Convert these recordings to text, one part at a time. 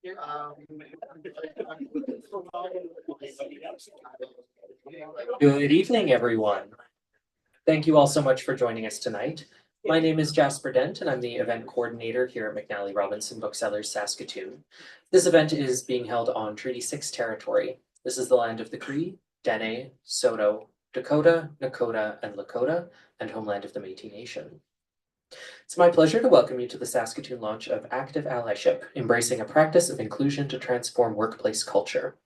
Good evening, everyone. Thank you all so much for joining us tonight. My name is Jasper Dent, and I'm the event coordinator here at McNally Robinson Booksellers, Saskatoon. This event is being held on Treaty 6 territory. This is the land of the Cree, Dene, Saulteaux, Dakota, Nakota, and Lakota, and homeland of the Métis Nation. It's my pleasure to welcome you to the Saskatoon launch of Active Allyship, embracing a practice of inclusion to transform workplace culture.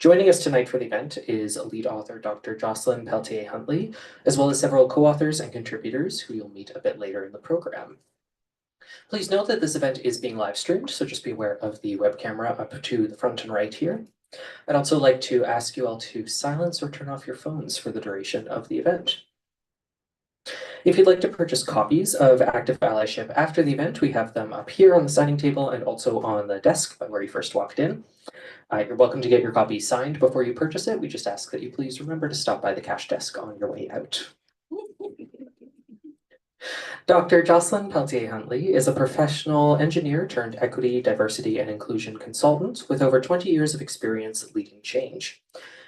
Joining us tonight for the event is lead author Dr. Jocelyn Peltier-Huntley, as well as several co-authors and contributors who you'll meet a bit later in the program. Please note that this event is being live streamed, so just be aware of the web camera up to the front and right here. I'd also like to ask you all to silence or turn off your phones for the duration of the event. If you'd like to purchase copies of Active Allyship after the event, we have them up here on the signing table and also on the desk where you first walked in. You're welcome to get your copy signed before you purchase it. We just ask that you please remember to stop by the cash desk on your way out. Dr. Jocelyn Peltier-Huntley is a professional engineer turned equity, diversity, and inclusion consultant with over 20 years of experience leading change.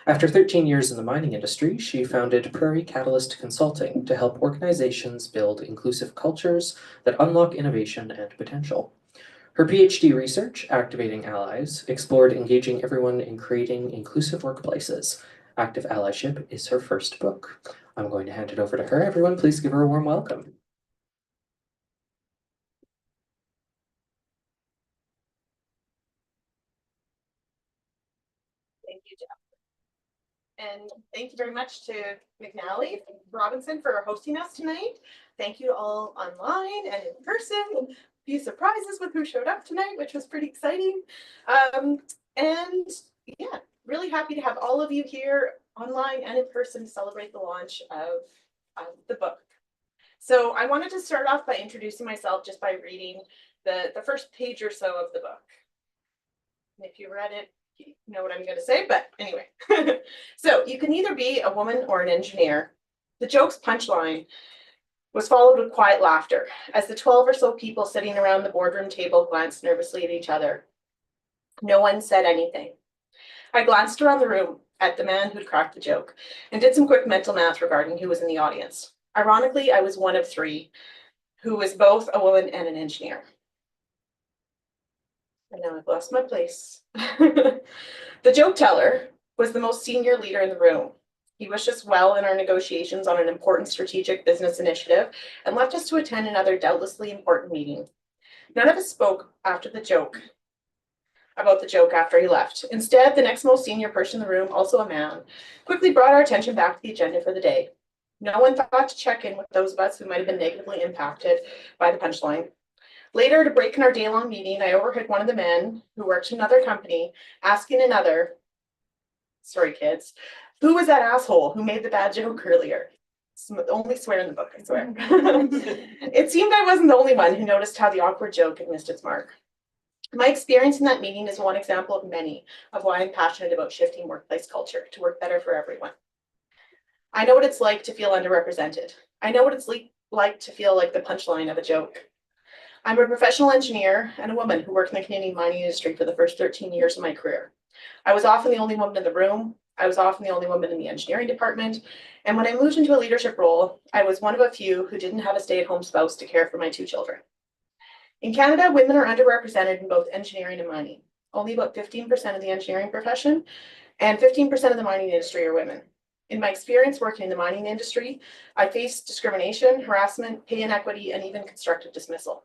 After 13 years in the mining industry, she founded Prairie Catalyst Consulting to help organizations build inclusive cultures that unlock innovation and potential. Her PhD research, Activating Allies, explored engaging everyone in creating inclusive workplaces. Active Allyship is her first book. I'm going to hand it over to her. Everyone, please give her a warm welcome. Thank you, Jeff. And thank you very much to McNally Robinson for hosting us tonight. Thank you to all online and in person. A few surprises with who showed up tonight, which was pretty exciting. And yeah, really happy to have all of you here online and in person to celebrate the launch of the book. So I wanted to start off by introducing myself just by reading the first page or so of the book. And if you read it, you know what I'm going to say, but anyway. So you can either be a woman or an engineer. The joke's punchline was followed with quiet laughter as the 12 or so people sitting around the boardroom table glanced nervously at each other. No one said anything. I glanced around the room at the man who'd cracked the joke and did some quick mental math regarding who was in the audience. Ironically, I was one of three who was both a woman and an engineer. And now I've lost my place. The joke teller was the most senior leader in the room. He wished us well in our negotiations on an important strategic business initiative and left us to attend another doubtlessly important meeting. None of us spoke about the joke after he left. Instead, the next most senior person in the room, also a man, quickly brought our attention back to the agenda for the day. No one thought to check in with those of us who might have been negatively impacted by the punchline. Later, to break in our day-long meeting, I overheard one of the men who worked in another company asking another, sorry kids, who was that asshole who made the bad joke earlier? It's the only swear in the book, I swear. It seemed I wasn't the only one who noticed how the awkward joke had missed its mark. My experience in that meeting is one example of many of why I'm passionate about shifting workplace culture to work better for everyone. I know what it's like to feel underrepresented. I know what it's like to feel like the punchline of a joke. I'm a professional engineer and a woman who worked in the Canadian mining industry for the first 13 years of my career. I was often the only woman in the room. I was often the only woman in the engineering department. And when I moved into a leadership role, I was one of a few who didn't have a stay-at-home spouse to care for my 2 children. In Canada, women are underrepresented in both engineering and mining. Only about 15% of the engineering profession and 15% of the mining industry are women. In my experience working in the mining industry, I faced discrimination, harassment, pay inequity, and even constructive dismissal.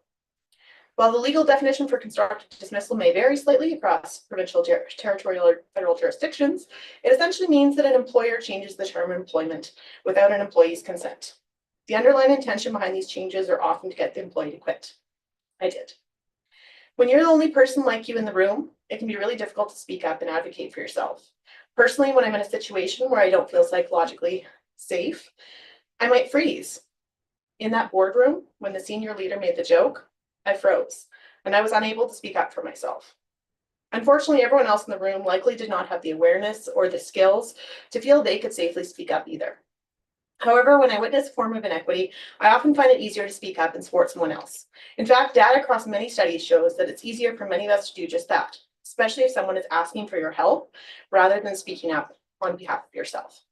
While the legal definition for constructive dismissal may vary slightly across provincial, territorial, or federal jurisdictions, it essentially means that an employer changes the term of employment without an employee's consent. The underlying intention behind these changes are often to get the employee to quit. I did. When you're the only person like you in the room, it can be really difficult to speak up and advocate for yourself. Personally, when I'm in a situation where I don't feel psychologically safe, I might freeze. In that boardroom, when the senior leader made the joke, I froze, and I was unable to speak up for myself. Unfortunately, everyone else in the room likely did not have the awareness or the skills to feel they could safely speak up either. However, when I witness a form of inequity, I often find it easier to speak up and support someone else. In fact, data across many studies shows that it's easier for many of us to do just that, especially if someone is asking for your help rather than speaking up on behalf of yourself.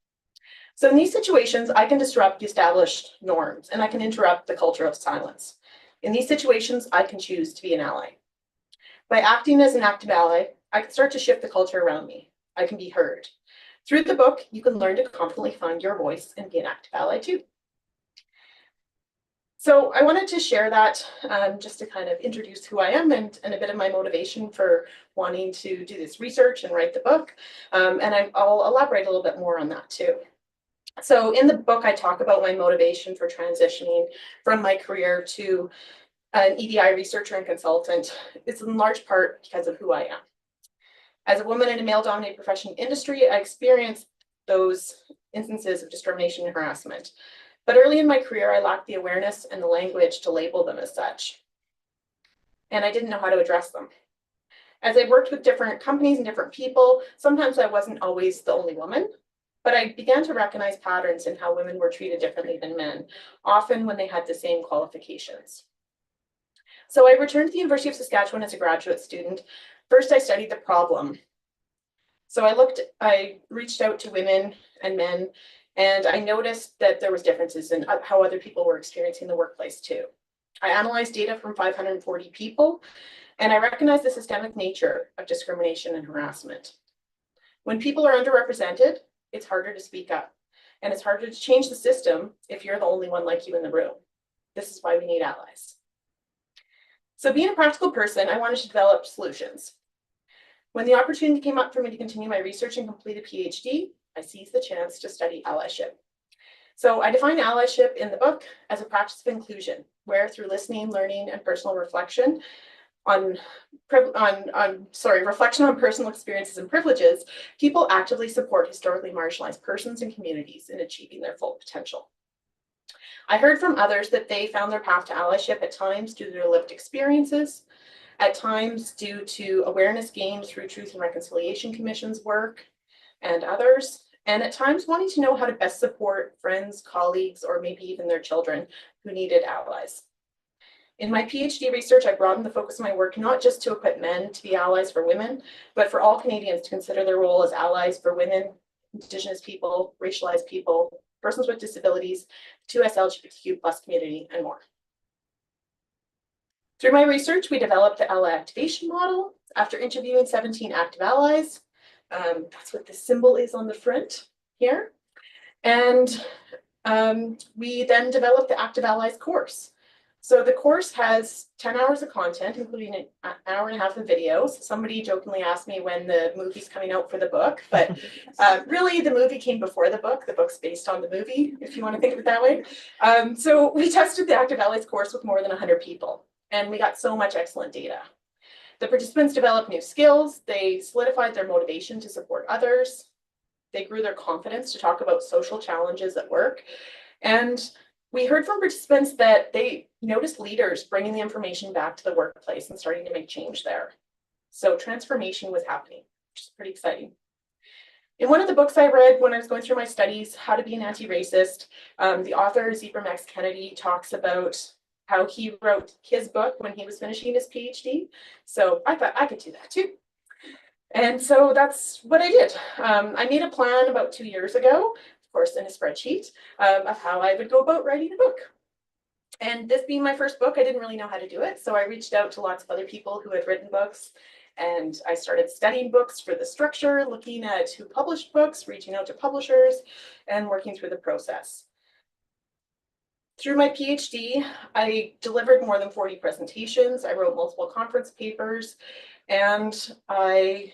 So in these situations, I can disrupt the established norms and I can interrupt the culture of silence. In these situations, I can choose to be an ally. By acting as an active ally, I can start to shift the culture around me. I can be heard. Through the book, you can learn to confidently find your voice and be an active ally too. So I wanted to share that just to kind of introduce who I am and a bit of my motivation for wanting to do this research and write the book. And I'll elaborate a little bit more on that too. So in the book, I talk about my motivation for transitioning from my career to an EDI researcher and consultant. It's in large part because of who I am. As a woman in a male-dominated profession industry, I experienced those instances of discrimination and harassment. But early in my career, I lacked the awareness and the language to label them as such. And I didn't know how to address them. As I worked with different companies and different people, sometimes I wasn't always the only woman, but I began to recognize patterns in how women were treated differently than men, often when they had the same qualifications. So I returned to the University of Saskatchewan as a graduate student. First, I studied the problem. So I reached out to women and men, and I noticed that there was differences in how other people were experiencing the workplace too. I analyzed data from 540 people, and I recognized the systemic nature of discrimination and harassment. When people are underrepresented, it's harder to speak up, and it's harder to change the system if you're the only one like you in the room. This is why we need allies. So being a practical person, I wanted to develop solutions. When the opportunity came up for me to continue my research and complete a PhD, I seized the chance to study allyship. So I define allyship in the book as a practice of inclusion, where through listening, learning, and personal reflection reflection on personal experiences and privileges, people actively support historically marginalized persons and communities in achieving their full potential. I heard from others that they found their path to allyship at times due to their lived experiences, at times due to awareness gained through Truth and Reconciliation Commission's work and others, and at times wanting to know how to best support friends, colleagues, or maybe even their children who needed allies. In my PhD research, I broadened the focus of my work not just to equip men to be allies for women, but for all Canadians to consider their role as allies for women, Indigenous people, racialized people, persons with disabilities, 2S LGBTQ+ community, and more. Through my research, we developed the ally activation model after interviewing 17 active allies. That's what the symbol is on the front here. And we then developed the Active Allies course. So the course has 10 hours of content, including an hour and a half of videos. Somebody jokingly asked me when the movie's coming out for the book, but really the movie came before the book. The book's based on the movie, if you want to think of it that way. So we tested the Active Allies course with more than 100 people, and we got so much excellent data. The participants developed new skills. They solidified their motivation to support others. They grew their confidence to talk about social challenges at work. And we heard from participants that they noticed leaders bringing the information back to the workplace and starting to make change there. So transformation was happening, which is pretty exciting. In one of the books I read when I was going through my studies, How to Be an Anti-Racist, the author, Zebra Max Kennedy, talks about how he wrote his book when he was finishing his PhD. So I thought I could do that too. And so that's what I did. I made a plan about 2 years ago, of course, in a spreadsheet, of how I would go about writing a book. And this being my first book, I didn't really know how to do it. So I reached out to lots of other people who had written books, and I started studying books for the structure, looking at who published books, reaching out to publishers, and working through the process. Through my PhD, I delivered more than 40 presentations. I wrote multiple conference papers, and I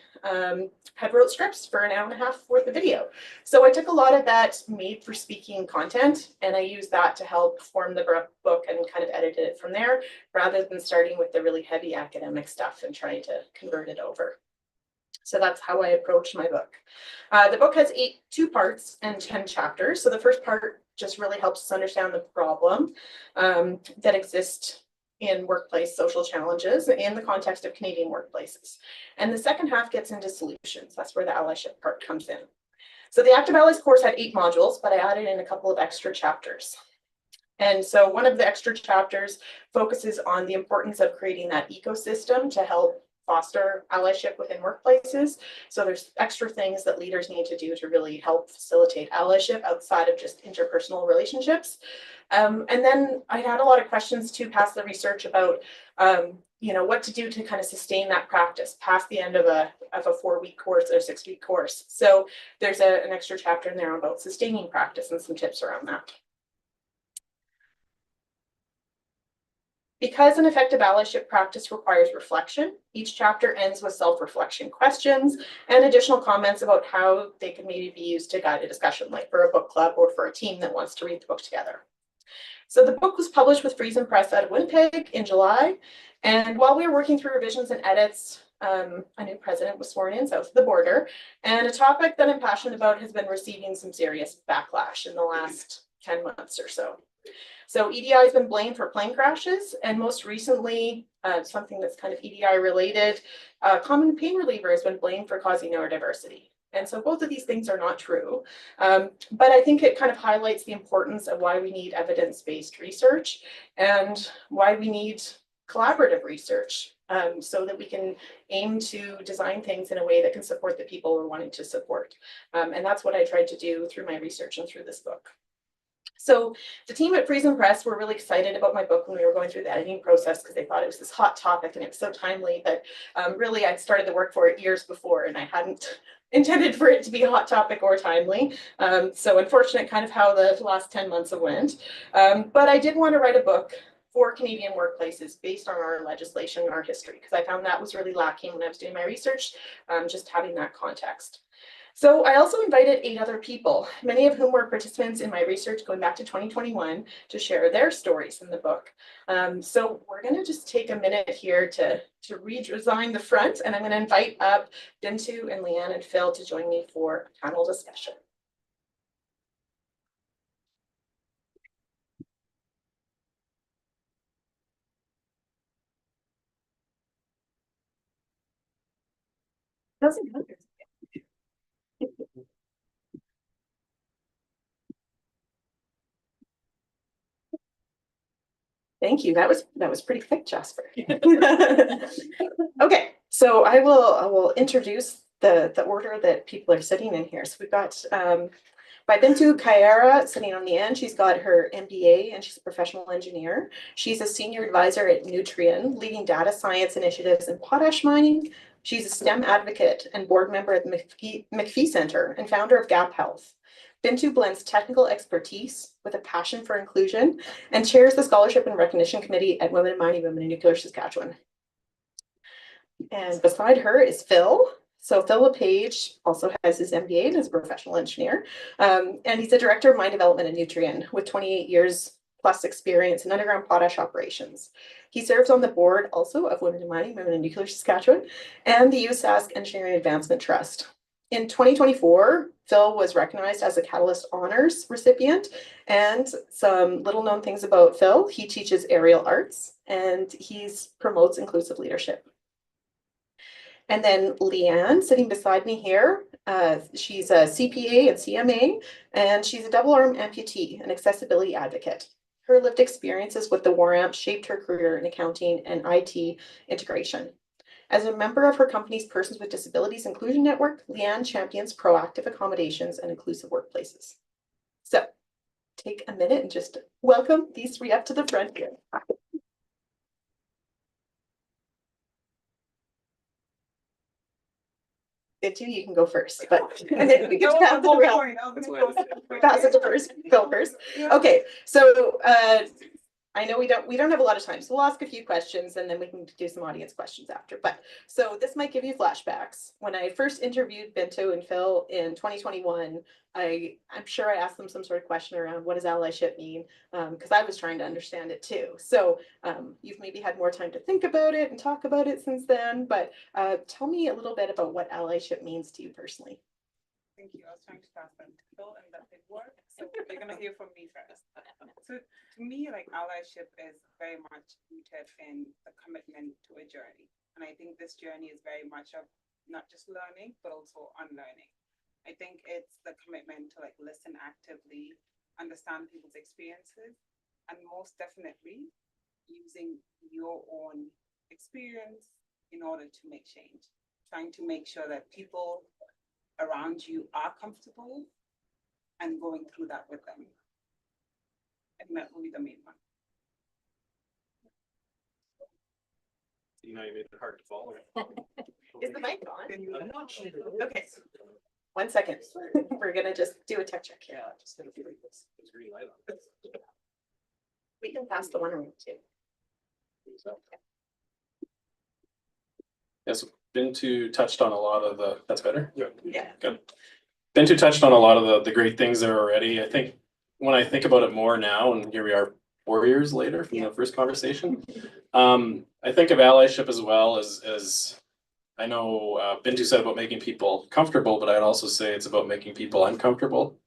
had wrote scripts for an hour and a half worth of video. So I took a lot of that made for speaking content, and I used that to help form the book and kind of edited it from there, rather than starting with the really heavy academic stuff and trying to convert it over. So that's how I approached my book. The book has 2 parts and 10 chapters. So the first part just really helps us understand the problem that exists in workplace social challenges in the context of Canadian workplaces. And the second half gets into solutions. That's where the allyship part comes in. So the Active Allies course had 8 modules, but I added in a couple of extra chapters. And so one of the extra chapters focuses on the importance of creating that ecosystem to help foster allyship within workplaces. So there's extra things that leaders need to do to really help facilitate allyship outside of just interpersonal relationships. And then I had a lot of questions to pass the research about, what to do to kind of sustain that practice past the end of a 4-week course or 6-week course. So there's an extra chapter in there about sustaining practice and some tips around that. Because an effective allyship practice requires reflection, each chapter ends with self-reflection questions and additional comments about how they can maybe be used to guide a discussion, like for a book club or for a team that wants to read the book together. So the book was published with Friesen Press out of Winnipeg in July. And while we were working through revisions and edits, a new president was sworn in south of the border. And a topic that I'm passionate about has been receiving some serious backlash in the last 10 months or so. So EDI has been blamed for plane crashes, and most recently, something that's kind of EDI related, common pain reliever has been blamed for causing neurodiversity. And so both of these things are not true, but I think it kind of highlights the importance of why we need evidence-based research and why we need collaborative research, so that we can aim to design things in a way that can support the people we're wanting to support. And that's what I tried to do through my research and through this book. So the team at Friesen Press were really excited about my book when we were going through the editing process, because they thought it was this hot topic and it was so timely that really I'd started the work for it years before and I hadn't intended for it to be a hot topic or timely. So unfortunate kind of how the last 10 months have went. But I did want to write a book for Canadian workplaces based on our legislation and our history, because I found that was really lacking when I was doing my research, just having that context. So I also invited 8 other people, many of whom were participants in my research going back to 2021, to share their stories in the book. So we're going to just take a minute here to redesign the front, and I'm going to invite up Bintou and Leanne and Phil to join me for a panel discussion. Doesn't matter. Thank you. That was pretty quick, Jasper. Okay, so I will introduce the order that people are sitting in here. So we've got Bai Bintou Kaira sitting on the end. She's got her MBA and she's a professional engineer. She's a senior advisor at Nutrien, leading data science initiatives in potash mining. She's a STEM advocate and board member at the McPhee Center and founder of Gap Health. Bintou blends technical expertise with a passion for inclusion and chairs the Scholarship and Recognition Committee at Women in Mining, Women in Nuclear Saskatchewan. And beside her is Phil. So Phil Lepage also has his MBA and is a professional engineer. And he's a director of mine development at Nutrien with 28 years plus experience in underground potash operations. He serves on the board also of Women in Mining, Women in Nuclear Saskatchewan, and the USask Engineering Advancement Trust. In 2024, Phil was recognized as a Catalyst Honors recipient. And some little known things about Phil: he teaches aerial arts and he promotes inclusive leadership. And then Leanne, sitting beside me here, she's a CPA and CMA, and she's a double-arm amputee, an accessibility advocate. Her lived experiences with the WARAMP shaped her career in accounting and IT integration. As a member of her company's Persons with Disabilities Inclusion Network, Leanne champions proactive accommodations and inclusive workplaces. So take a minute and just welcome these 3 up to the front here. Bintou, you can go first, but and then we can pass it to Phil first. Okay, so I know we don't have a lot of time, so we'll ask a few questions and then we can do some audience questions after. But so this might give you flashbacks. When I first interviewed Bintou and Phil in 2021, I'm sure I asked them some sort of question around what does allyship mean, because I was trying to understand it too. So you've maybe had more time to think about it and talk about it since then, but tell me a little bit about what allyship means to you personally. Thank you. I was trying to pass them to Phil and that didn't work. So you're gonna hear from me first. So to me, like, allyship is very much rooted in the commitment to a journey. And I think this journey is very much of not just learning, but also unlearning. I think it's the commitment to like listen actively, understand people's experiences, and most definitely using your own experience, in order to make change. Trying to make sure that people around you are comfortable and going through that with them. I think that will be the main one. You know, you made it hard to follow. Is the mic on? I'm not sure. Okay. 1 second. We're gonna just do a tech check here. Yeah, just gonna feel like this. There's green light on. We can pass the one around too. Yes, Bintou touched on a lot of the, that's better? Yeah. Good. Bintou touched on a lot of the great things there already. I think when I think about it more now, and here we are 4 years later from the first conversation, I think of allyship as well as I know Bintou said about making people comfortable, but I'd also say it's about making people uncomfortable.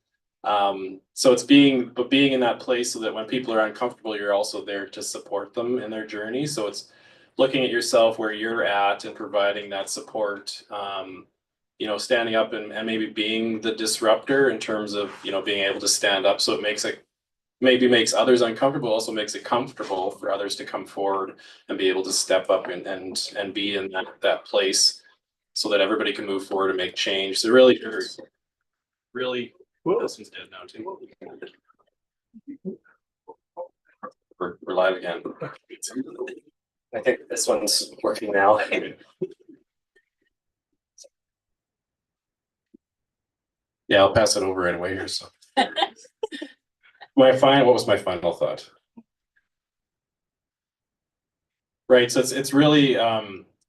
So it's being in that place so that when people are uncomfortable, you're also there to support them in their journey. So it's looking at yourself where you're at and providing that support, you know, standing up and maybe being the disruptor in terms of, you know, being able to stand up. So it makes it, maybe makes others uncomfortable, also makes it comfortable for others to come forward and be able to step up and be in that place so that everybody can move forward and make change. So really, this one's dead now too. We're live again. I think this one's working now. Yeah, I'll pass it over anyway here, so. What was my final thought? Right, so it's really,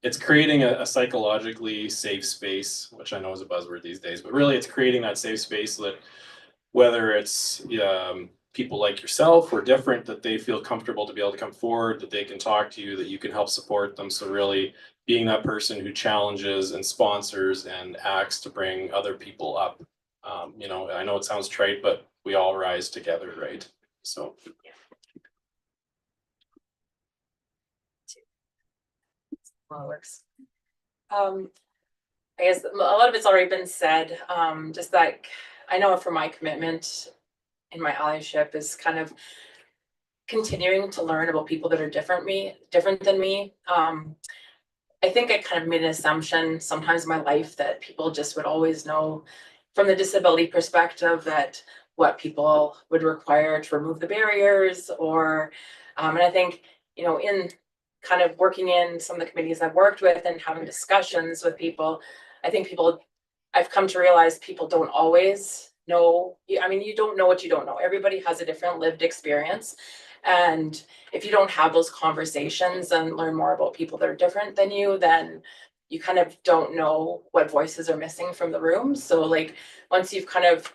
it's creating a psychologically safe space, which I know is a buzzword these days, but really it's creating that safe space so that whether it's people like yourself or different, that they feel comfortable to be able to come forward, that they can talk to you, that you can help support them. So really being that person who challenges and sponsors and acts to bring other people up. You know, I know it sounds trite, but we all rise together, right? So. Well, it works. I guess a lot of it's already been said. Just like I know for my commitment in my allyship is kind of continuing to learn about people that are different than me. I think I kind of made an assumption sometimes in my life that people just would always know from the disability perspective that what people would require to remove the barriers or, and I think, you know, in kind of working in some of the committees I've worked with and having discussions with people, I think I've come to realize people don't always know. I mean, you don't know what you don't know. Everybody has a different lived experience. And if you don't have those conversations and learn more about people that are different than you, then you kind of don't know what voices are missing from the room. So like once you've kind of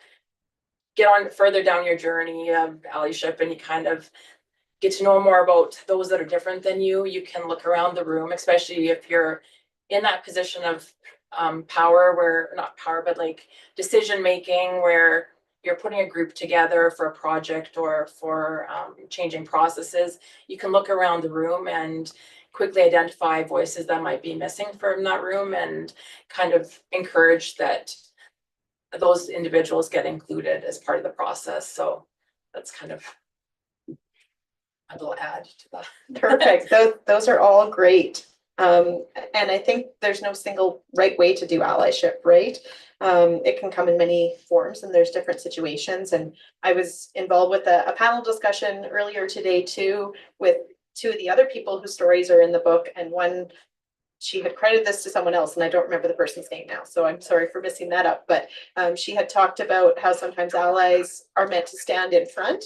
get on further down your journey of allyship and you kind of get to know more about those that are different than you, you can look around the room, especially if you're in that position of power where, not power, but like decision making where you're putting a group together for a project or for changing processes. You can look around the room and quickly identify voices that might be missing from that room and kind of encourage that those individuals get included as part of the process. So that's kind of a little add to that. Perfect. Those are all great. And I think there's no single right way to do allyship, right? It can come in many forms and there's different situations. And I was involved with a panel discussion earlier today too, with two of the other people whose stories are in the book. And one, she had credited this to someone else and I don't remember the person's name now. So I'm sorry for messing that up. But she had talked about how sometimes allies are meant to stand in front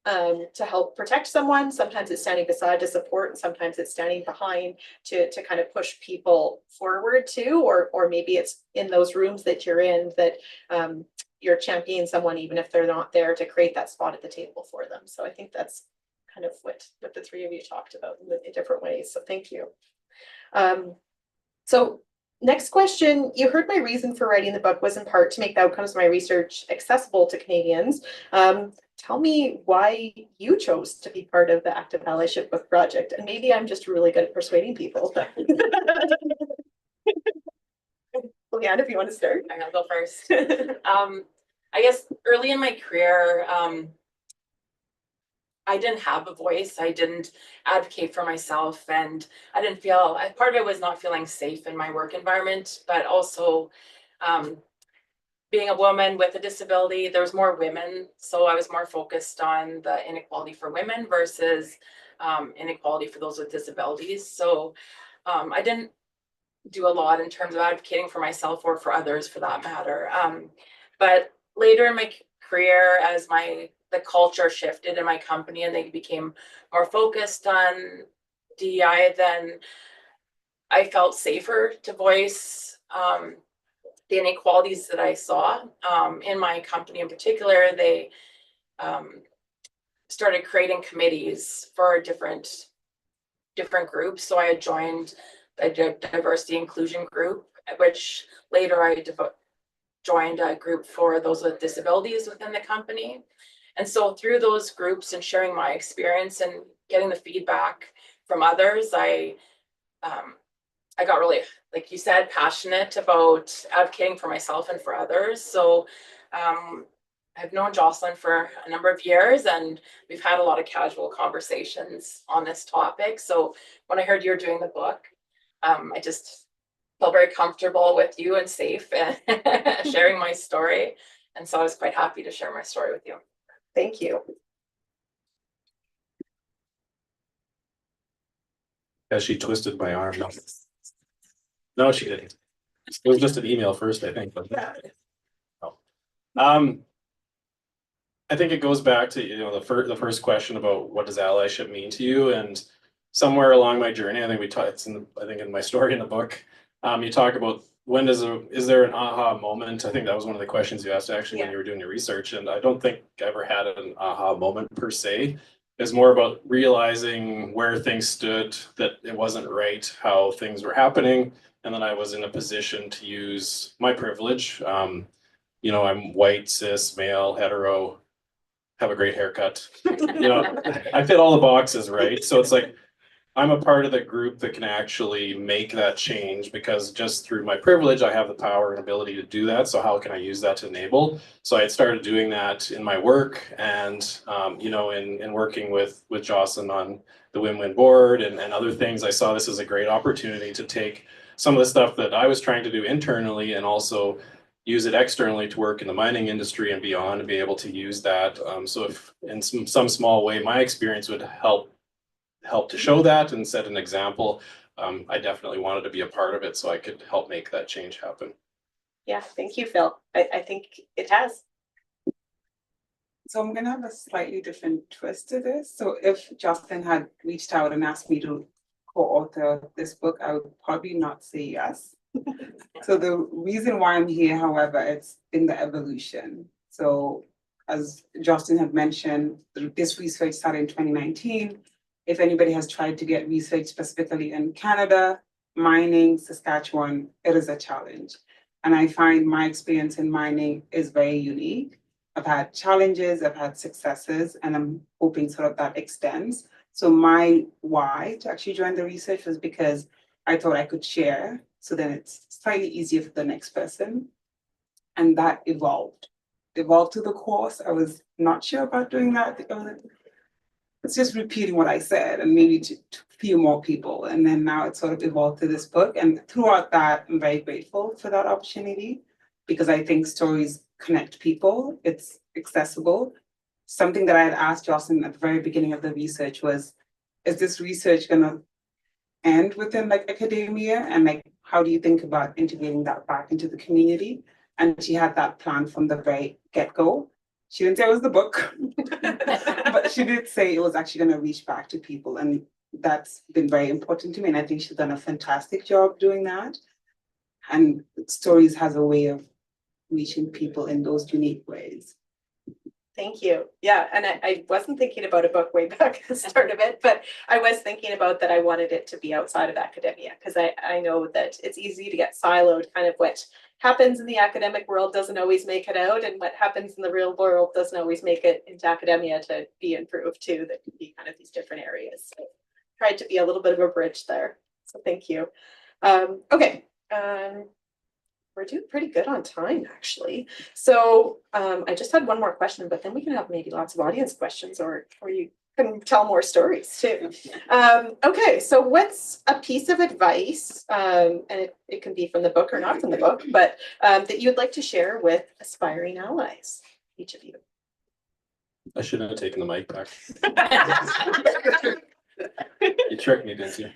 to help protect someone. Sometimes it's standing beside to support, and sometimes it's standing behind to kind of push people forward too, or maybe it's in those rooms that you're in that you're championing someone even if they're not there to create that spot at the table for them. So I think that's kind of what the three of you talked about in different ways. So thank you. So next question, you heard my reason for writing the book was in part to make the outcomes of my research accessible to Canadians. Tell me why you chose to be part of the Active Allyship Book Project. And maybe I'm just really good at persuading people. Leanne, if you want to start. I'll go first. I guess early in my career, I didn't have a voice. I didn't advocate for myself, and I didn't feel, part of it was not feeling safe in my work environment, but also being a woman with a disability, there was more women. So I was more focused on the inequality for women versus inequality for those with disabilities. So I didn't do a lot in terms of advocating for myself or for others for that matter. But later in my career, as the culture shifted in my company and they became more focused on DEI, then I felt safer to voice the inequalities that I saw in my company in particular. They started creating committees for different groups. So I had joined a diversity inclusion group, which later I joined a group for those with disabilities within the company. And so through those groups and sharing my experience and getting the feedback from others, I got really, like you said, passionate about advocating for myself and for others. So I've known Jocelyn for a number of years, and we've had a lot of casual conversations on this topic. So when I heard you're doing the book, I just felt very comfortable with you and safe and sharing my story. And so I was quite happy to share my story with you. Thank you. As she twisted my arm. No, she didn't. It was just an email first, I think. But I think it goes back to, the first question about what does allyship mean to you, and somewhere along my journey, I think it's in my story in the book. You talk about is there an aha moment? I think that was one of the questions you asked actually when you were doing your research, and I don't think I ever had an aha moment per se. It's more about realizing where things stood, that it wasn't right how things were happening, and then I was in a position to use my privilege. I'm white, cis, male, hetero, have a great haircut. I fit all the boxes, right? So it's like I'm a part of the group that can actually make that change, because just through my privilege, I have the power and ability to do that. So how can I use that to enable? So I had started doing that in my work, and in working with Jocelyn on the Win-Win board and other things, I saw this as a great opportunity to take some of the stuff that I was trying to do internally and also use it externally to work in the mining industry and beyond, and be able to use that. So if in some small way my experience would help to show that and set an example, I definitely wanted to be a part of it so I could help make that change happen. Yeah, thank you, Phil. I think it has. So I'm gonna have a slightly different twist to this. So if Jocelyn had reached out and asked me to co-author this book, I would probably not say yes. So the reason why I'm here, however, it's in the evolution. So as Jocelyn had mentioned, this research started in 2019. If anybody has tried to get research specifically in Canada, mining, Saskatchewan, it is a challenge. And I find my experience in mining is very unique. I've had challenges, I've had successes, and I'm hoping sort of that extends. So my why to actually join the research was because I thought I could share, so then it's slightly easier for the next person. And that evolved to the course. I was not sure about doing that. It's just repeating what I said and maybe to few more people. And then now it's sort of evolved to this book. And throughout that, I'm very grateful for that opportunity, because I think stories connect people. It's accessible. Something that I had asked Jocelyn at the very beginning of the research was, is this research gonna end within academia? And how do you think about integrating that back into the community? And she had that plan from the very get-go. She didn't say it was the book, but she did say it was actually going to reach back to people. And that's been very important to me. And I think she's done a fantastic job doing that. And Stories has a way of reaching people in those unique ways. Thank you. Yeah, and I wasn't thinking about a book way back at the start of it, but I was thinking about that I wanted it to be outside of academia, because I know that it's easy to get siloed. Kind of what happens in the academic world doesn't always make it out, and what happens in the real world doesn't always make it into academia to be improved too. That could be kind of these different areas. So tried to be a little bit of a bridge there. So thank you. Okay. We're doing pretty good on time, actually. So I just had one more question, but then we can have maybe lots of audience questions, or you can tell more stories too. Okay, so what's a piece of advice, and it can be from the book or not from the book, but that you'd like to share with aspiring allies, each of you? I shouldn't have taken the mic back. You tricked me, didn't you?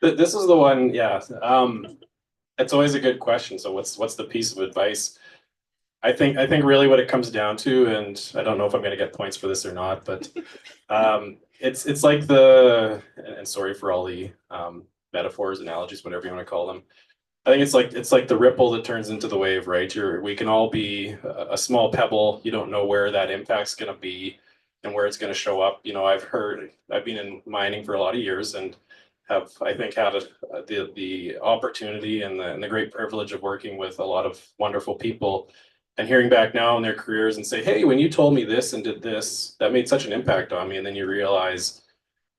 This is the one, yeah. It's always a good question. So what's the piece of advice? I think really what it comes down to, and I don't know if I'm going to get points for this or not, but it's like and sorry for all the metaphors, analogies, whatever you want to call them. I think it's like the ripple that turns into the wave, right? We can all be a small pebble. You don't know where that impact's going to be and where it's going to show up. You know, I've been in mining for a lot of years and have, I think, had the opportunity and the great privilege of working with a lot of wonderful people and hearing back now in their careers and say, hey, when you told me this and did this, that made such an impact on me. And then you realize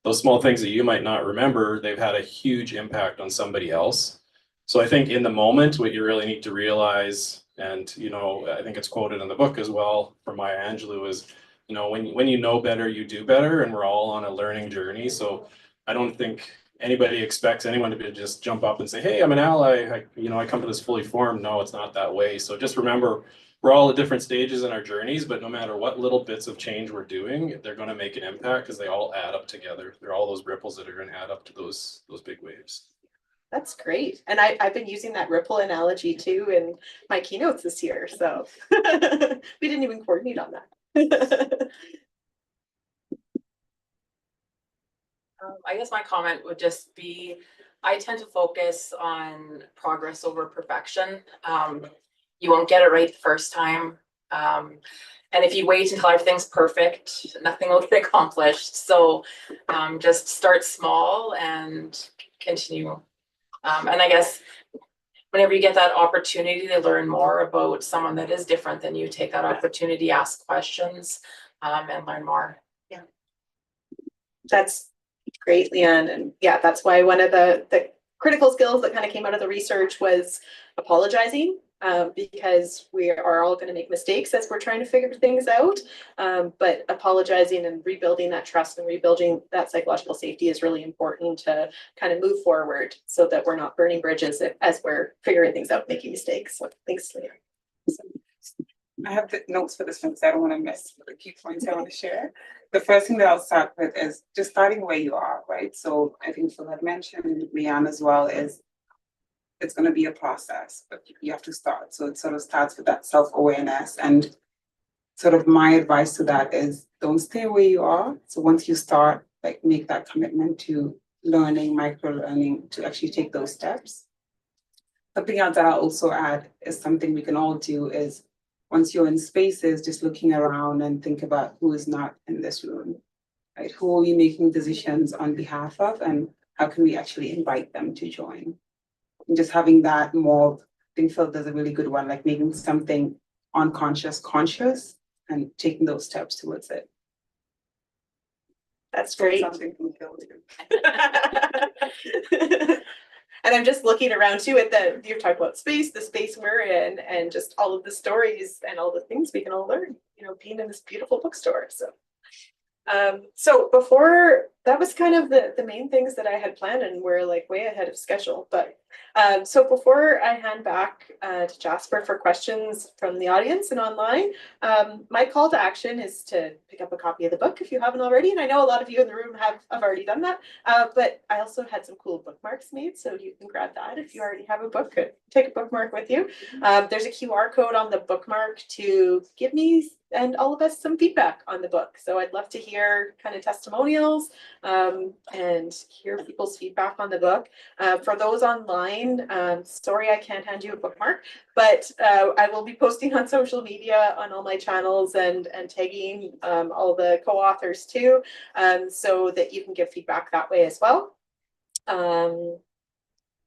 those small things that you might not remember, they've had a huge impact on somebody else. So I think in the moment, what you really need to realize, and, you know, I think it's quoted in the book as well from Maya Angelou, is, you know, when you know better, you do better, and we're all on a learning journey. So I don't think anybody expects anyone to just jump up and say, hey, I'm an ally, I come to this fully formed. No, it's not that way. So just remember, we're all at different stages in our journeys, but no matter what little bits of change we're doing, they're going to make an impact because they all add up together. They're all those ripples that are going to add up to those big waves. That's great. And I've been using that ripple analogy too in my keynotes this year. So we didn't even coordinate on that. I guess my comment would just be, I tend to focus on progress over perfection. You won't get it right the first time. And if you wait until everything's perfect, nothing will get accomplished. So just start small and continue. And I guess whenever you get that opportunity to learn more about someone that is different than you, take that opportunity, ask questions, and learn more. Yeah. That's great, Leanne. And yeah, that's why one of the critical skills that kind of came out of the research was apologizing, because we are all going to make mistakes as we're trying to figure things out. But apologizing and rebuilding that trust and rebuilding that psychological safety is really important to kind of move forward so that we're not burning bridges as we're figuring things out, making mistakes. So thanks, Leanne. I have the notes for this one because I don't want to miss the key points I want to share. The first thing that I'll start with is just starting where you are, right? So I think Phil had mentioned, Leanne as well, is it's going to be a process, but you have to start. So it sort of starts with that self-awareness. And sort of my advice to that is don't stay where you are. So once you start, like, make that commitment to learning, micro-learning, to actually take those steps. Something else that I'll also add is something we can all do is, once you're in spaces, just looking around and think about who is not in this room, right? Who are we making decisions on behalf of, and how can we actually invite them to join? And just having that more, I think Phil does a really good one, like making something unconscious conscious and taking those steps towards it. That's great. Something from Phil too. And I'm just looking around too at you're talking about space, the space we're in, and just all of the stories and all the things we can all learn, being in this beautiful bookstore. So before, that was kind of the main things that I had planned, and we're like way ahead of schedule. But so before I hand back to Jasper for questions from the audience and online, my call to action is to pick up a copy of the book if you haven't already. And I know a lot of you in the room have already done that, but I also had some cool bookmarks made, so you can grab that if you already have a book. Take a bookmark with you. There's a QR code on the bookmark to give me and all of us some feedback on the book. So I'd love to hear kind of testimonials and hear people's feedback on the book. For those online, sorry I can't hand you a bookmark, but I will be posting on social media on all my channels and tagging all the co-authors too, so that you can give feedback that way as well.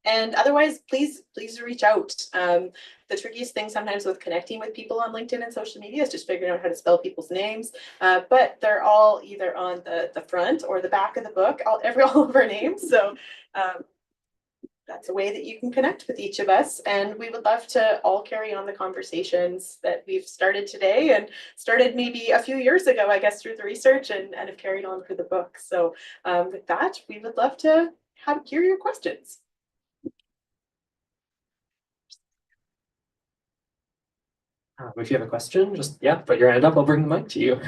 And otherwise, please reach out. The trickiest thing sometimes with connecting with people on LinkedIn and social media is just figuring out how to spell people's names. But they're all either on the front or the back of the book, all of our names. So that's a way that you can connect with each of us. And we would love to all carry on the conversations that we've started today and started maybe a few years ago, I guess, through the research and have carried on through the book. So with that, we would love to hear your questions. If you have a question, just, put your hand up. I'll bring the mic to you.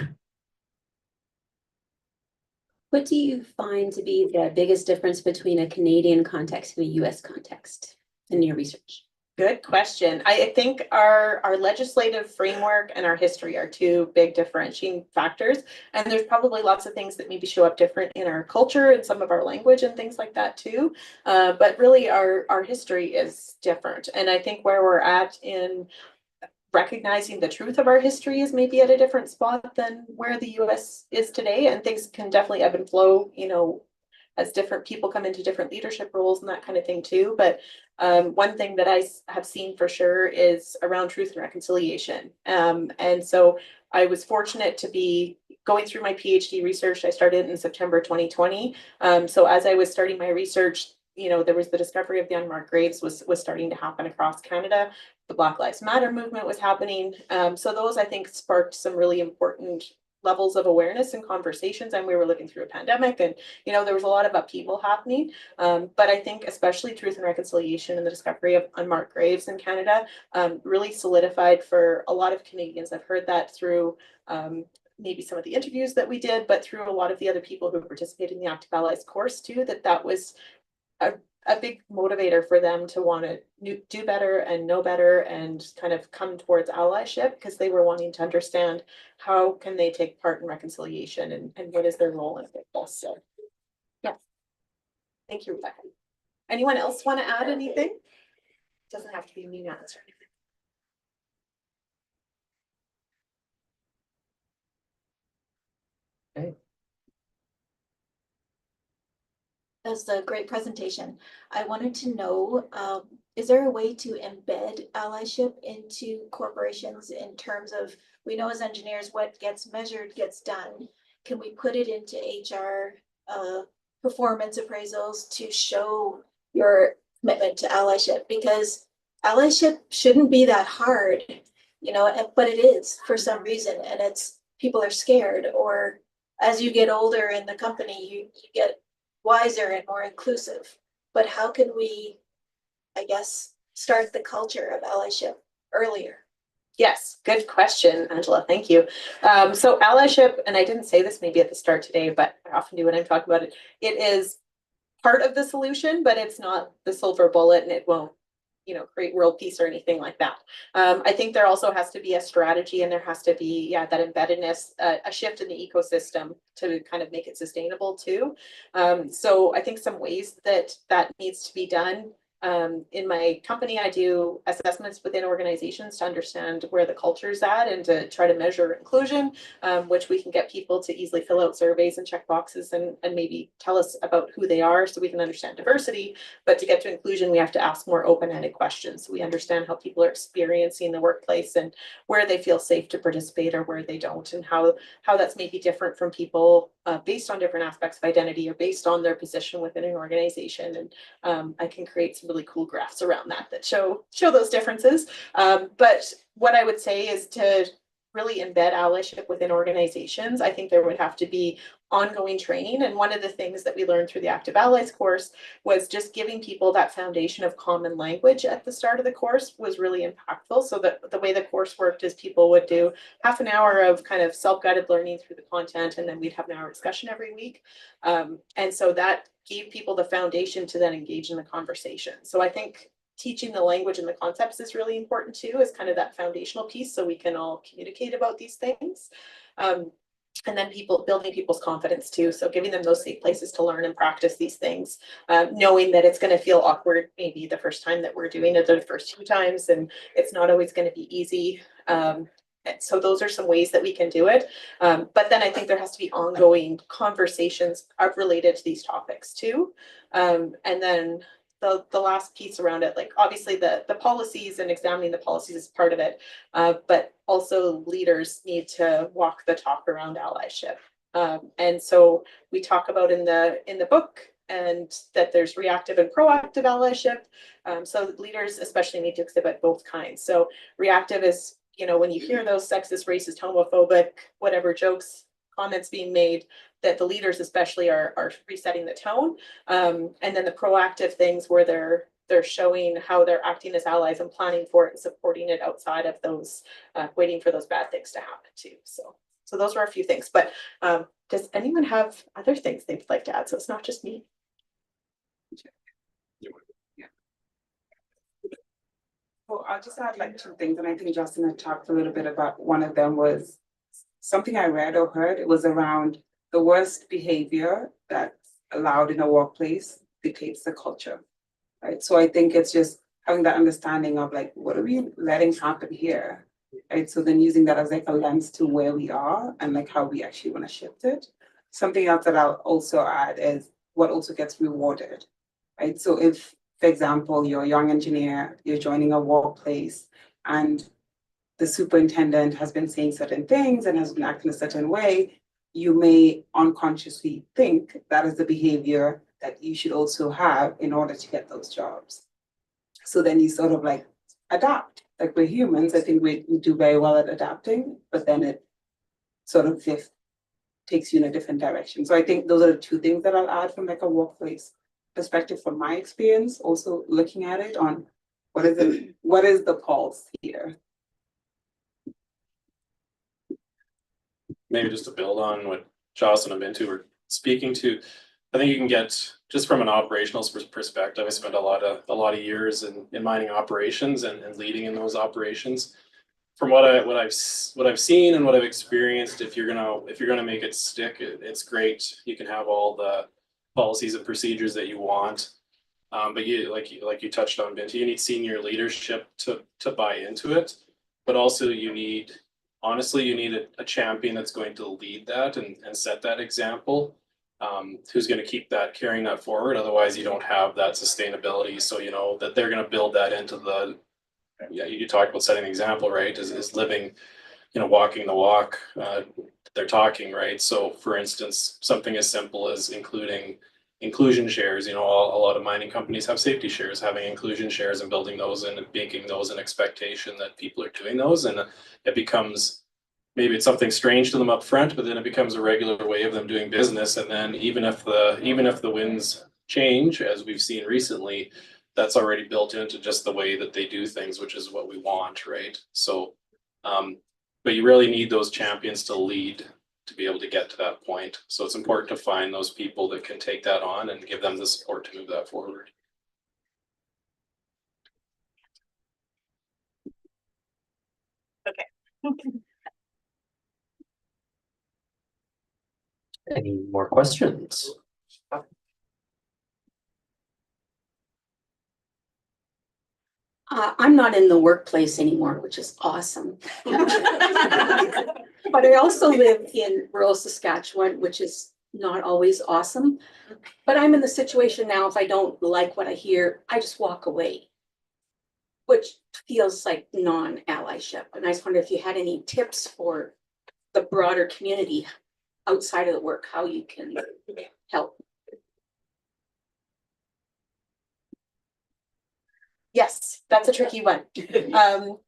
What do you find to be the biggest difference between a Canadian context and a US context in your research? Good question. I think our legislative framework and our history are two big differentiating factors. And there's probably lots of things that maybe show up different in our culture and some of our language and things like that too. But really our history is different. And I think where we're at in recognizing the truth of our history is maybe at a different spot than where the US is today. And things can definitely ebb and flow, you know, as different people come into different leadership roles and that kind of thing too. But one thing that I have seen for sure is around truth and reconciliation. And so I was fortunate to be going through my PhD research. I started in September 2020. So as I was starting my research, you know, there was the discovery of the unmarked graves was starting to happen across Canada. The Black Lives Matter movement was happening. So those, I think, sparked some really important levels of awareness and conversations. And we were living through a pandemic and, you know, there was a lot of upheaval happening. But I think especially truth and reconciliation and the discovery of unmarked graves in Canada really solidified for a lot of Canadians. I've heard that through maybe some of the interviews that we did, but through a lot of the other people who participated in the Active Allies course too, that was a big motivator for them to want to do better and know better and kind of come towards allyship, because they were wanting to understand how can they take part in reconciliation and what is their role in it. So yeah, thank you, Rebecca. Anyone else want to add anything? Doesn't have to be me answer. Okay. That was a great presentation. I wanted to know, is there a way to embed allyship into corporations in terms of, we know as engineers what gets measured gets done. Can we put it into HR performance appraisals to show your commitment to allyship? Because allyship shouldn't be that hard, you know, but it is for some reason, and it's people are scared, or as you get older in the company, you get wiser and more inclusive. But how can we, I guess, start the culture of allyship earlier? Yes, good question, Angela. Thank you. So allyship, and I didn't say this maybe at the start today, but I often do when I'm talking about it, it is part of the solution, but it's not the silver bullet, and it won't, you know, create world peace or anything like that. I think there also has to be a strategy, and there has to be, that embeddedness, a shift in the ecosystem to kind of make it sustainable too. So I think some ways that needs to be done. In my company, I do assessments within organizations to understand where the culture is at and to try to measure inclusion, which we can get people to easily fill out surveys and check boxes and maybe tell us about who they are so we can understand diversity. But to get to inclusion, we have to ask more open-ended questions. So we understand how people are experiencing the workplace and where they feel safe to participate or where they don't, and how that's maybe different from people based on different aspects of identity or based on their position within an organization. And I can create some really cool graphs around that show those differences. But what I would say is to really embed allyship within organizations, I think there would have to be ongoing training. And one of the things that we learned through the Active Allies course was just giving people that foundation of common language at the start of the course was really impactful. So that the way the course worked is people would do half an hour of kind of self-guided learning through the content, and then we'd have an hour discussion every week. And so that gave people the foundation to then engage in the conversation. So I think teaching the language and the concepts is really important too, as kind of that foundational piece, so we can all communicate about these things. And then building people's confidence too. So giving them those safe places to learn and practice these things, knowing that it's going to feel awkward maybe the first time that we're doing it, or the first few times, and it's not always going to be easy. So those are some ways that we can do it. But then I think there has to be ongoing conversations related to these topics too. And then the last piece around it, like obviously the policies and examining the policies is part of it, but also leaders need to walk the talk around allyship. And so we talk about in the book and that there's reactive and proactive allyship. So leaders especially need to exhibit both kinds. So reactive is, you know, when you hear those sexist, racist, homophobic, whatever jokes, comments being made, that the leaders especially are resetting the tone. And then the proactive things where they're showing how they're acting as allies and planning for it and supporting it outside of those, waiting for those bad things to happen too. So those were a few things, but does anyone have other things they'd like to add? So it's not just me. Well, I'll just add like two things, and I think Justin had talked a little bit about one of them was something I read or heard. It was around the worst behavior that's allowed in a workplace dictates the culture, right? So I think it's just having that understanding of like, what are we letting happen here, right? So then using that as like a lens to where we are and like how we actually want to shift it. Something else that I'll also add is what also gets rewarded, right? So if, for example, you're a young engineer, you're joining a workplace and the superintendent has been saying certain things and has been acting a certain way, you may unconsciously think that is the behavior that you should also have in order to get those jobs. So then you sort of like adapt. Like we're humans, I think we do very well at adapting, but then it sort of takes you in a different direction. So I think those are the two things that I'll add from like a workplace perspective from my experience, also looking at it on what is the pulse here. Maybe just to build on what Jocelyn and Bintou were speaking to, I think you can get just from an operational perspective. I spent a lot of years in mining operations and leading in those operations. From what I've seen and what I've experienced, if you're gonna make it stick, it's great. You can have all the policies and procedures that you want, but you like you touched on, Bintou, you need senior leadership to buy into it, but also you need a champion that's going to lead that and set that example, who's going to keep that, carrying that forward. Otherwise you don't have that sustainability. So you know that they're going to build that into the, yeah, you talked about setting an example, right? Is living, you know, walking the walk, they're talking, right? So for instance, something as simple as inclusion shares, you know, a lot of mining companies have safety shares, having inclusion shares and building those and making those an expectation that people are doing those, and it becomes, maybe it's something strange to them up front, but then it becomes a regular way of them doing business. And then even if the winds change, as we've seen recently, that's already built into just the way that they do things, which is what we want, right? So but you really need those champions to lead to be able to get to that point. So it's important to find those people that can take that on and give them the support to move that forward. Okay. Any more questions? I'm not in the workplace anymore, which is awesome. But I also live in rural Saskatchewan, which is not always awesome. But I'm in the situation now, if I don't like what I hear, I just walk away, which feels like non-allyship. And I just wonder if you had any tips for the broader community outside of the work, how you can help. Yes, that's a tricky one.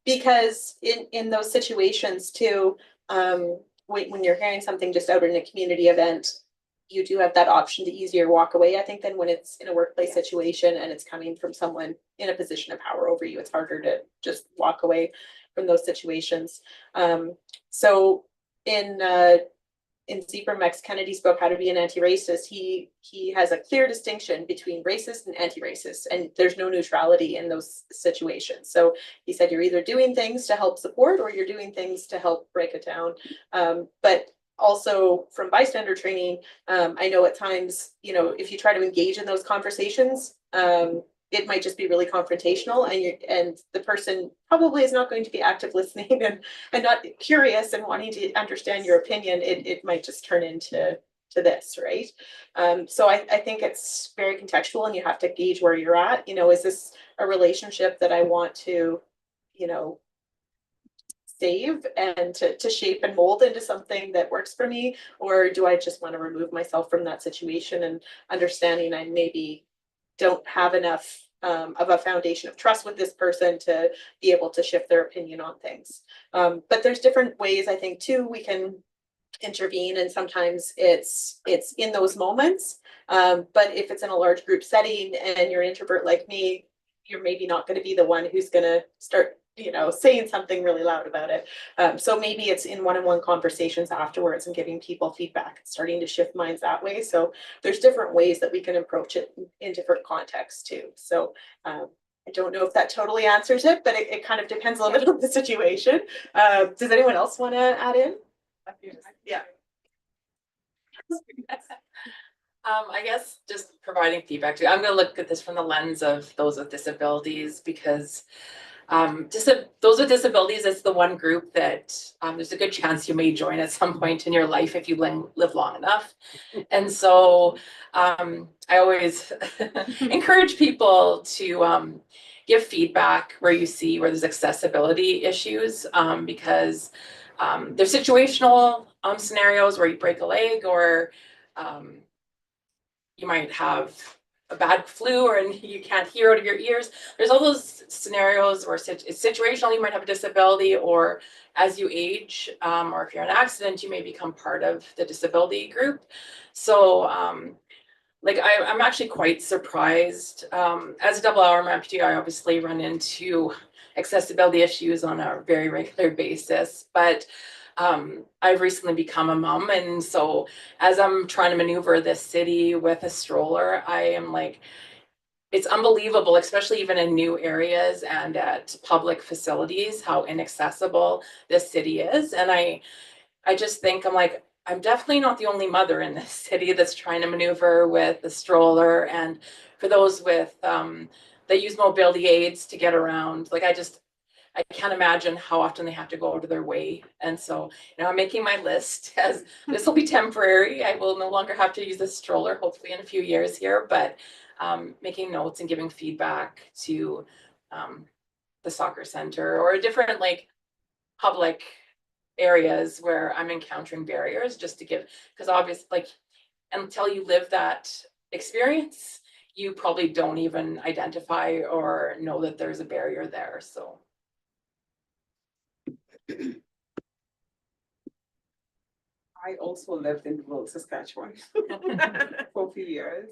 Because in those situations too, when you're hearing something just out in a community event, you do have that option to easier walk away, I think, than when it's in a workplace situation and it's coming from someone in a position of power over you. It's harder to just walk away from those situations. So in Zebromek's Kennedy's book, How to Be an Anti-Racist, he has a clear distinction between racist and anti-racist, and there's no neutrality in those situations. So he said you're either doing things to help support or you're doing things to help break it down. But also from bystander training, I know at times, you know, if you try to engage in those conversations, it might just be really confrontational, and the person probably is not going to be active listening and not curious and wanting to understand your opinion. It might just turn into this, right? So I think it's very contextual, and you have to gauge where you're at. You know, is this a relationship that I want to, you know, save and to shape and mold into something that works for me? Or do I just want to remove myself from that situation and understanding I maybe don't have enough of a foundation of trust with this person to be able to shift their opinion on things. But there's different ways I think too we can intervene, and sometimes it's in those moments. But if it's in a large group setting and you're an introvert like me, you're maybe not going to be the one who's going to start, saying something really loud about it. So maybe it's in one-on-one conversations afterwards and giving people feedback, starting to shift minds that way. So there's different ways that we can approach it in different contexts too. So I don't know if that totally answers it, but it kind of depends a little bit on the situation. Does anyone else want to add in? Yeah. I guess just providing feedback to, I'm going to look at this from the lens of those with disabilities, because those with disabilities is the one group that there's a good chance you may join at some point in your life if you live long enough. And so I always encourage people to give feedback where you see where there's accessibility issues, because there's situational scenarios where you break a leg, or you might have a bad flu and you can't hear out of your ears. There's all those scenarios where it's situational, you might have a disability, or as you age, or if you're in an accident, you may become part of the disability group. So I'm actually quite surprised. As a double arm amputee, I obviously run into accessibility issues on a very regular basis, but I've recently become a mom, and so as I'm trying to maneuver this city with a stroller, I am like, it's unbelievable, especially even in new areas and at public facilities, how inaccessible this city is. And I just think, I'm definitely not the only mother in this city that's trying to maneuver with a stroller. And for those with that use mobility aids to get around, I can't imagine how often they have to go out of their way. And so, I'm making my list, as this will be temporary. I will no longer have to use a stroller, hopefully in a few years here, but making notes and giving feedback to the soccer center or different public areas where I'm encountering barriers, just to give, because obviously until you live that experience, you probably don't even identify or know that there's a barrier there. So I also lived in rural Saskatchewan for a few years,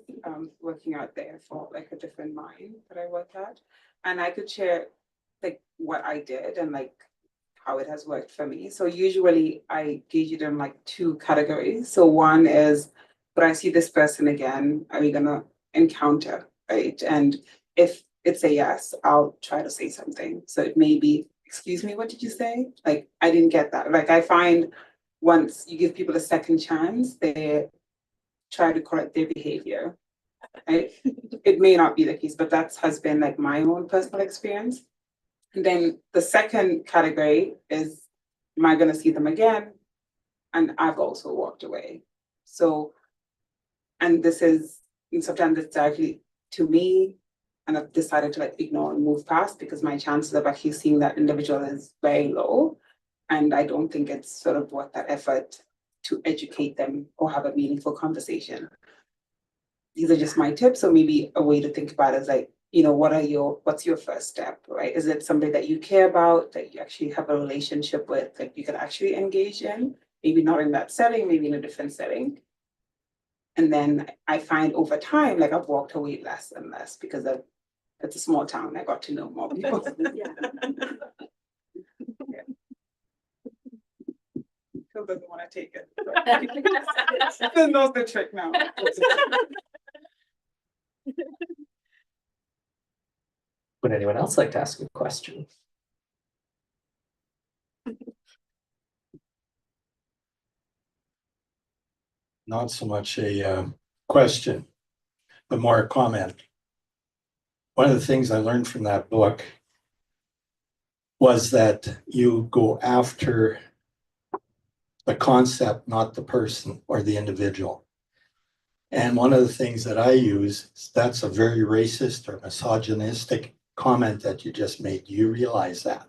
working out there for a different mine that I worked at. And I could share what I did and how it has worked for me. So usually I gauge it in two categories. So one is, would I see this person again? Are we gonna encounter, right? And if it's a yes, I'll try to say something. So it may be, excuse me, what did you say? I didn't get that. I find once you give people a second chance, they try to correct their behavior. Right? It may not be the case, but that has been my own personal experience. And then the second category is, am I going to see them again? And I've also walked away. So, and sometimes it's directly to me, and I've decided to ignore and move past, because my chances of actually seeing that individual is very low. And I don't think it's sort of worth that effort to educate them or have a meaningful conversation. These are just my tips. So maybe a way to think about it is what's your first step, right? Is it somebody that you care about, that you actually have a relationship with, that you can actually engage in? Maybe not in that setting, maybe in a different setting. And then I find over time, I've walked away less and less, because it's a small town. I got to know more people. Phil doesn't want to take it. Phil knows the trick now. Would anyone else like to ask a question? Not so much a question, but more a comment. One of the things I learned from that book was that you go after the concept, not the person or the individual. And one of the things that I use, that's a very racist or misogynistic comment that you just made. You realize that.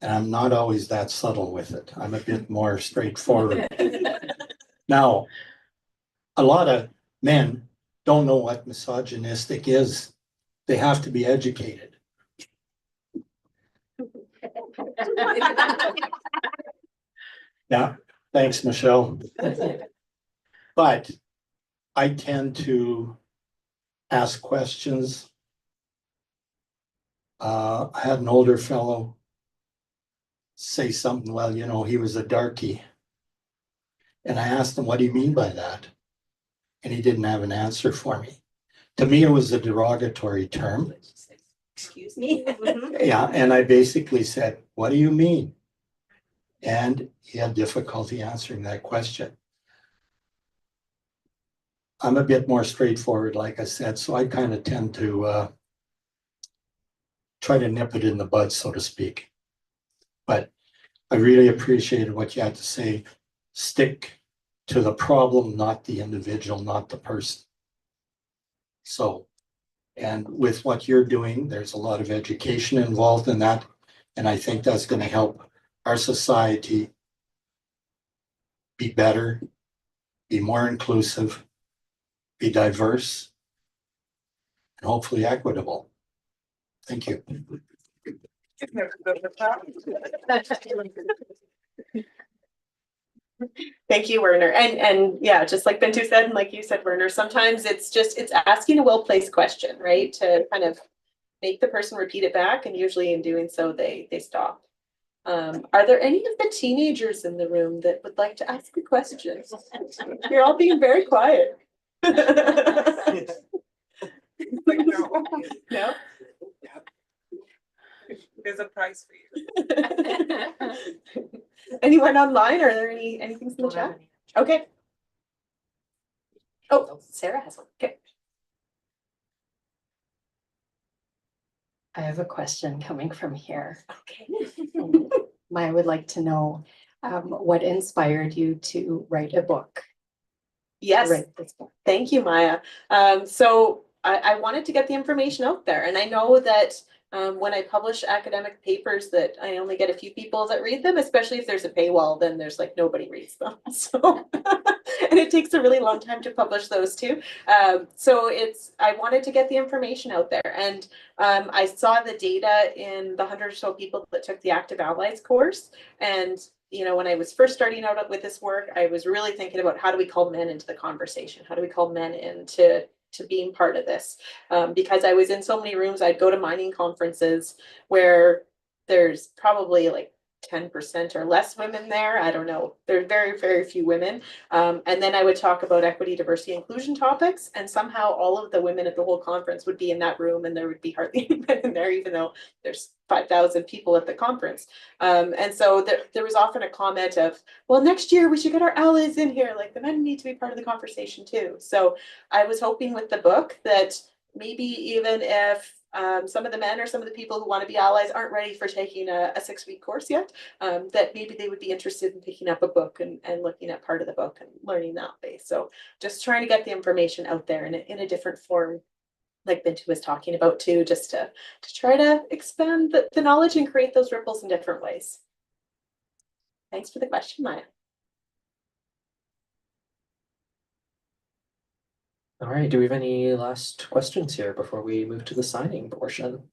And I'm not always that subtle with it. I'm a bit more straightforward. Now, a lot of men don't know what misogynistic is. They have to be educated. Yeah, thanks, Michelle. But I tend to ask questions. I had an older fellow say something, well, you know, he was a darky. And I asked him, what do you mean by that? And he didn't have an answer for me. To me, it was a derogatory term. Excuse me. Yeah, and I basically said, what do you mean? And he had difficulty answering that question. I'm a bit more straightforward, like I said, so I kind of tend to try to nip it in the bud, so to speak. But I really appreciated what you had to say. Stick to the problem, not the individual, not the person. So, and with what you're doing, there's a lot of education involved in that. And I think that's going to help our society be better, be more inclusive, be diverse, and hopefully equitable. Thank you. Thank you, Werner. And yeah, just like Bintou said, and like you said, Werner, sometimes it's asking a well-placed question, right? To kind of make the person repeat it back, and usually in doing so, they stop. Are there any of the teenagers in the room that would like to ask a question? You're all being very quiet. No? There's a prize for you. Anyone online? Are there anything in the chat? Okay. Oh, Sarah has one. okay. I have a question coming from here. Okay. I would like to know what inspired you to write a book? Yes. Write this book. Thank you, Maya. So I wanted to get the information out there, and I know that when I publish academic papers that I only get a few people that read them, especially if there's a paywall, then there's like nobody reads them. So, and it takes a really long time to publish those too. So I wanted to get the information out there, and I saw the data in the 100 or so people that took the Active Allies course. And you know, when I was first starting out with this work, I was really thinking about how do we call men into the conversation? How do we call men into being part of this? Because I was in so many rooms, I'd go to mining conferences where there's probably like 10% or less women there. I don't know. There's very, very few women. And then I would talk about equity, diversity, inclusion topics. And somehow all of the women at the whole conference would be in that room, and there would be hardly any men in there, even though there's 5,000 people at the conference. And so there was often a comment of, well, next year we should get our allies in here. Like the men need to be part of the conversation too. So I was hoping with the book that maybe even if some of the men or some of the people who want to be allies aren't ready for taking a 6-week course yet, that maybe they would be interested in picking up a book and looking at part of the book and learning that way. So just trying to get the information out there in a different form, like Bintou was talking about too, just to try to expand the knowledge and create those ripples in different ways. Thanks for the question, Maya. All right, do we have any last questions here before we move to the signing portion?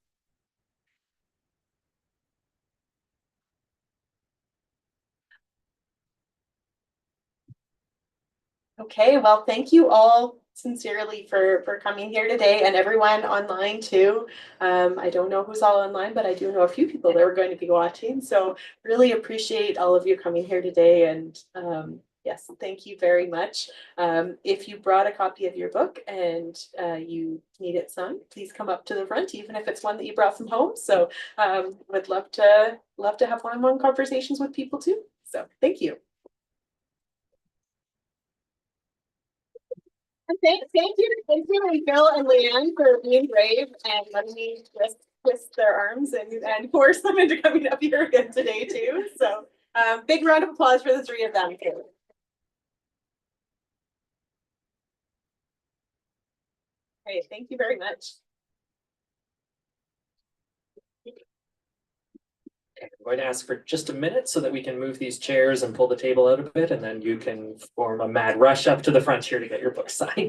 Okay, well, thank you all sincerely for coming here today, and everyone online too. I don't know who's all online, but I do know a few people that are going to be watching. So really appreciate all of you coming here today, and yes, thank you very much. If you brought a copy of your book and you need it signed, please come up to the front, even if it's one that you brought from home. So would love to have one-on-one conversations with people too. So thank you. And thank you, Phil and Leanne, for being brave and letting me twist their arms and force them into coming up here again today too. So big round of applause for the three of them too. Okay, thank you very much. I'm going to ask for just a minute so that we can move these chairs and pull the table out a bit, and then you can form a mad rush up to the front here to get your book signed.